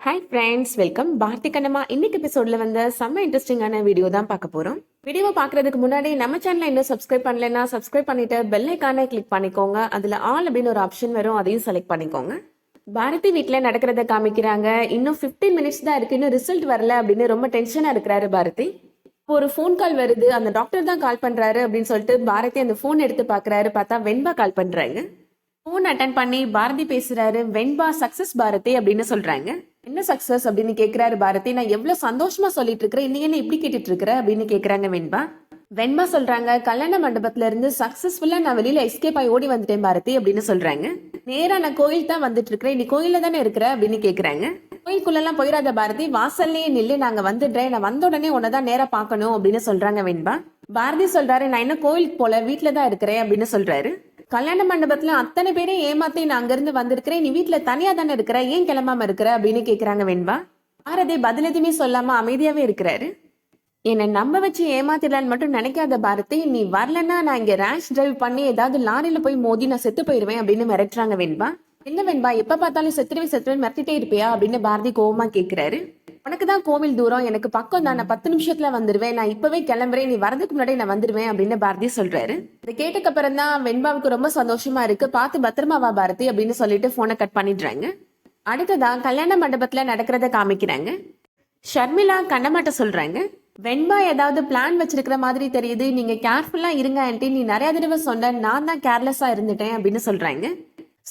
Hi friends, welcome. Bharathi Kannamma இன்னைக்கு எபிசோட்ல வந்து செம்ம இன்ட்ரெஸ்டிங்கான வீடியோ தான் பார்க்க போறோம். வீடியோவை பார்க்கறதுக்கு முன்னாடி நம்ம சேனலை இன்னும் சப்ஸ்கிரைப் பண்ணலைன்னா சப்ஸ்கிரைப் பண்ணிட்டு பெல் ஐக்கானை கிளிக் பண்ணிக்கோங்க. அதுல ஆல் அப்படின்னு ஒரு ஆப்ஷன் வரும், அதையும் செலக்ட் பண்ணிக்கோங்க. பாரதி வீட்டில் நடக்கிறத காமிக்கிறாங்க. இன்னும் 15 மினிட்ஸ் தான் இருக்கு, இன்னும் ரிசல்ட் வரல அப்படின்னு ரொம்ப டென்ஷனா இருக்கிறாரு பாரதி. இப்போ ஒரு ஃபோன் கால் வருது, அந்த டாக்டர் தான் கால் பண்றாரு அப்படின்னு சொல்லிட்டு பாரதி அந்த ஃபோன் எடுத்து பாக்குறாரு. பார்த்தா வெண்பா கால் பண்றாங்க. ஃபோன் அட்டன் பண்ணி பாரதி பேசுறாரு. வெண்பா சக்சஸ் பாரதி அப்படின்னு சொல்றாங்க. என்ன சக்சஸ் அப்படின்னு கேக்குறாரு பாரதி. நான் எவ்வளவு சந்தோஷமா சொல்லிட்டு இருக்கிறேன், நீ என்ன இப்படி கேட்டுட்டு இருக்கிற அப்படின்னு கேக்குறாங்க வெண்பா. வெண்பா சொல்றாங்க, கல்யாண மண்டபத்துல இருந்து சக்சஸ்ஃபுல்லா நான் வெளியில எஸ்கேப் ஆகி ஓடி வந்துட்டேன் பாரதி அப்படின்னு சொல்றாங்க. நேரா நான் கோயில் தான் வந்துட்டு இருக்கிறேன், நீ கோயில தானே இருக்கிற அப்படின்னு கேக்குறாங்க. கோயிலுக்குள்ள எல்லாம் போயிடாத பாரதி, வாசல்லே நில்லு, நாங்க வந்துடுறேன், நான் வந்த உடனே உன்னதான் நேரா பாக்கணும் அப்படின்னு சொல்றாங்க வெண்பா. பாரதி சொல்றாரு, நான் என்ன கோயிலுக்கு போல, வீட்டுலதான் இருக்கிறேன் அப்படின்னு சொல்றாரு. கல்யாண மண்டபத்துல அத்தனை பேரையும் ஏமாத்தி நான் அங்கிருந்து வந்திருக்கிறேன், நீ வீட்டுல தனியா தானே இருக்கிற, ஏன் கிளம்பாம இருக்கிற அப்படின்னு கேக்குறாங்க வெண்பா. பாரதி பதில் எதுவுமே சொல்லாம அமைதியாவே இருக்கிறாரு. என்னை நம்ப வச்சு ஏமாத்திடலான்னு மட்டும் நினைக்காத பாரதி, நீ வரலன்னா நான் இங்க ரேஷ் டிரைவ் பண்ணி ஏதாவது லாரியில போய் மோதி நான் செத்து போயிருவேன் அப்படின்னு மிரட்டுறாங்க வெண்பா. என்ன வெண்பா, எப்ப பார்த்தாலும் செத்துருவேன் மிரட்டிட்டே இருப்பியா அப்படின்னு பாரதி கோவமா கேக்குறாரு. உனக்கு தான் கோவில் தூரம், எனக்கு பக்கம் தான், நான் 10 நிமிஷத்துல வந்துருவேன், நான் இப்பவே கிளம்புறேன், நீ வரதுக்கு முன்னாடி நான் வந்துருவேன் அப்படின்னு பாரதி சொல்றாரு. இதை கேட்டக்கு அப்புறம் தான் வெண்பாவுக்கு ரொம்ப சந்தோஷமா இருக்கு. பார்த்து பத்திரமா வா பாரதி அப்படின்னு சொல்லிட்டு போனை கட் பண்ணிடுறாங்க. அடுத்ததான் கல்யாண மண்டபத்துல நடக்கிறத காமிக்கிறாங்க. ஷர்மிளா கண்ணமாட்ட சொல்றாங்க, வெண்பா ஏதாவது பிளான் வச்சிருக்கிற மாதிரி தெரியுது, நீங்க கேர்ஃபுல்லா இருங்க ஆன்ட்டி, நீ நிறைய தடவை சொன்ன, நான் தான் கேர்லெஸ்ஸா இருந்துட்டேன் அப்படின்னு சொல்றாங்க.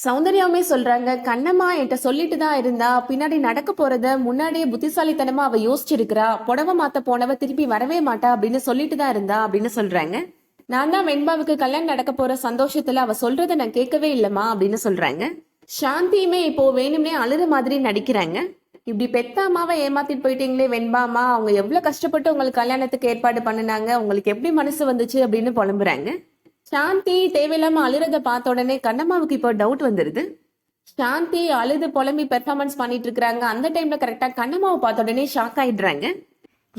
சௌந்தர்யாவுமே சொல்றாங்க, கண்ணம்மா என்கிட்ட சொல்லிட்டு தான் இருந்தா, பின்னாடி நடக்க போறத முன்னாடியே புத்திசாலித்தனமா அவ யோசிச்சிருக்கிறா, புடவை மாத்த போனவ திருப்பி வரவே மாட்டா அப்படின்னு சொல்லிட்டு தான் இருந்தா அப்படின்னு சொல்றாங்க. நான் தான் வெண்பாவுக்கு கல்யாணம் நடக்க போற சந்தோஷத்துல அவ சொல்றத நான் கேட்கவே இல்லம்மா அப்படின்னு சொல்றாங்க. சாந்தியுமே இப்போ வேணும்னே அழுற மாதிரி நடிக்கிறாங்க. இப்படி பெத்த அம்மாவை ஏமாத்திட்டு போயிட்டீங்களே வெண்பாமா, அவங்க எவ்வளவு கஷ்டப்பட்டு உங்களுக்கு கல்யாணத்துக்கு ஏற்பாடு பண்ணினாங்க, உங்களுக்கு எப்படி மனசு வந்துச்சு அப்படின்னு புலம்புறாங்க. சாந்தி தேவையில்லாம அழுறத பார்த்த உடனே கண்ணம்மாவுக்கு இப்போ டவுட் வந்துருது. சாந்தி அழுது புலம்பி பெர்ஃபார்மன்ஸ் பண்ணிட்டு இருக்காங்க. அந்த டைம்ல கரெக்டா கண்ணம்மாவை பார்த்த உடனே ஷாக் ஆயிடுறாங்க.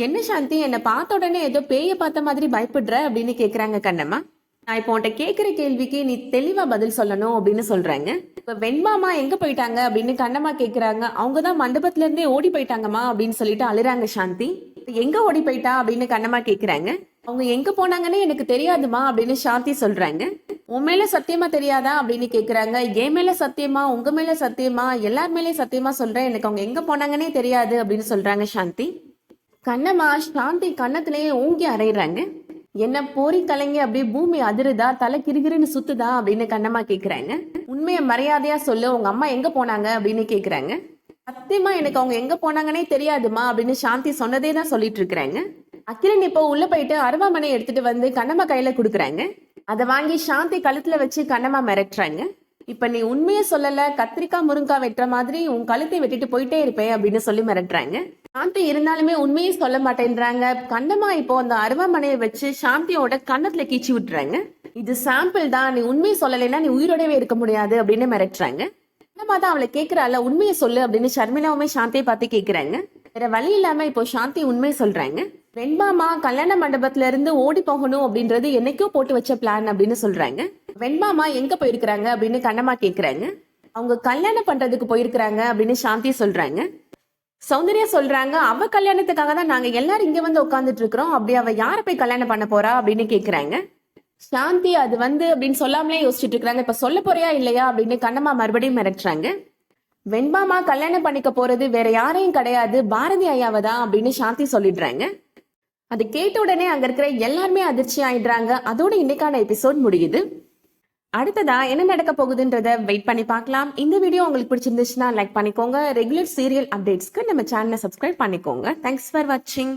என்ன சாந்தி, என்னை பார்த்த உடனே ஏதோ பேய பார்த்த மாதிரி பயப்படுற அப்படின்னு கேக்குறாங்க கண்ணம்மா. நான் இப்போ உன்கிட்ட கேட்கிற கேள்விக்கு நீ தெளிவா பதில் சொல்லணும் அப்படின்னு சொல்றாங்க. இப்ப வெண்மாமா எங்க போயிட்டாங்க அப்படின்னு கண்ணம்மா கேக்குறாங்க. அவங்கதான் மண்டபத்துல இருந்தே ஓடி போயிட்டாங்கம்மா அப்படின்னு சொல்லிட்டு அழுறாங்க சாந்தி. எங்க ஓடி போயிட்டா அப்படின்னு கண்ணம்மா கேக்குறாங்க. அவங்க எங்க போனாங்கன்னு எனக்கு தெரியாதுமா அப்படின்னு சாந்தி சொல்றாங்க. உன் மேல சத்தியமா தெரியாதா அப்படின்னு கேக்குறாங்க. என் மேல சத்தியமா, உங்க மேல சத்தியமா, எல்லார் மேலயும் சத்தியமா சொல்றேன், எனக்கு அவங்க எங்க போனாங்கன்னே தெரியாது அப்படின்னு சொல்றாங்க சாந்தி. கண்ணம்மா சாந்தி கண்ணத்திலேயே ஊங்கி அறையிறாங்க. என்ன போரி கலைங்க, அப்படியே பூமி அதிருதா, தலை கிருகிருன்னு சுத்துதா அப்படின்னு கண்ணம்மா கேக்குறாங்க. உண்மைய மரியாதையா சொல்லு, உங்க அம்மா எங்க போனாங்க அப்படின்னு கேக்குறாங்க. சத்தியமா எனக்கு அவங்க எங்க போனாங்கன்னே தெரியாதுமா அப்படின்னு சாந்தி சொன்னதே தான் சொல்லிட்டு இருக்கிறாங்க. அகிலன் இப்போ உள்ள போயிட்டு அருவாமனை எடுத்துட்டு வந்து கண்ணம்மா கையில குடுக்குறாங்க. அதை வாங்கி சாந்தி கழுத்துல வச்சு கண்ணம்மா மிரட்டுறாங்க. இப்ப நீ உண்மையை சொல்லல, கத்திரிக்காய் முருங்கா வெட்டுற மாதிரி உன் கழுத்தை வெட்டிட்டு போயிட்டே இருப்பேன் அப்படின்னு சொல்லி மிரட்டுறாங்க. சாந்தி இருந்தாலுமே உண்மையை சொல்ல மாட்டேன்றாங்க. கண்ணம்மா இப்போ அந்த அருவாமனையை வச்சு சாந்தியோட கண்ணத்துல கீச்சு விட்டுறாங்க. இது சாம்பிள் தான், நீ உண்மையை சொல்லலைன்னா நீ உயிரோடவே இருக்க முடியாது அப்படின்னு மிரட்டுறாங்க. கண்ணம்மா தான் அவளை கேக்குறாள், உண்மையை சொல்லு அப்படின்னு ஷர்மிளாவுமே சாந்தியை பார்த்து கேக்குறாங்க. வேற வழி இல்லாம இப்போ சாந்தி உண்மையை சொல்றாங்க. வெண்பாமா கல்யாண மண்டபத்துல இருந்து ஓடி போகணும் அப்படின்றது என்னைக்கோ போட்டு வச்ச பிளான் அப்படின்னு சொல்றாங்க. வெண்பாமா எங்க போயிருக்கிறாங்க அப்படின்னு கண்ணம்மா கேக்குறாங்க. அவங்க கல்யாணம் பண்றதுக்கு போயிருக்கிறாங்க அப்படின்னு சாந்தி சொல்றாங்க. சௌந்தர்யா சொல்றாங்க, அவ கல்யாணத்துக்காக தான் நாங்க எல்லாரும் இங்க வந்து உட்காந்துட்டு இருக்கிறோம், அப்படி அவ யார போய் கல்யாணம் பண்ண போறா அப்படின்னு கேக்குறாங்க. சாந்தி அது வந்து அப்படின்னு சொல்லாமலே யோசிச்சுட்டு இருக்காங்க. இப்ப சொல்ல போறியா இல்லையா அப்படின்னு கண்ணம்மா மறுபடியும் மிரட்டுறாங்க. வெண்பாமா கல்யாணம் பண்ணிக்க போறது வேற யாரையும் கிடையாது, பாரதி ஐயாவை தான் அப்படின்னு சாந்தி சொல்லிடுறாங்க. அது கேட்ட உடனே அங்க இருக்கிற எல்லாருமே அதிர்ச்சி ஆயிடுறாங்க. அதோட இன்னைக்கான எபிசோட் முடியுது. அடுத்ததா என்ன நடக்க போகுதுன்றத வெயிட் பண்ணி பார்க்கலாம். இந்த வீடியோ உங்களுக்கு பிடிச்சிருந்துச்சுன்னா லைக் பண்ணிக்கோங்க. ரெகுலர் சீரியல் அப்டேட்ஸ்க்கு நம்ம சேனலை சப்ஸ்கிரைப் பண்ணிக்கோங்க. தேங்க்ஸ் ஃபார் வாட்சிங்.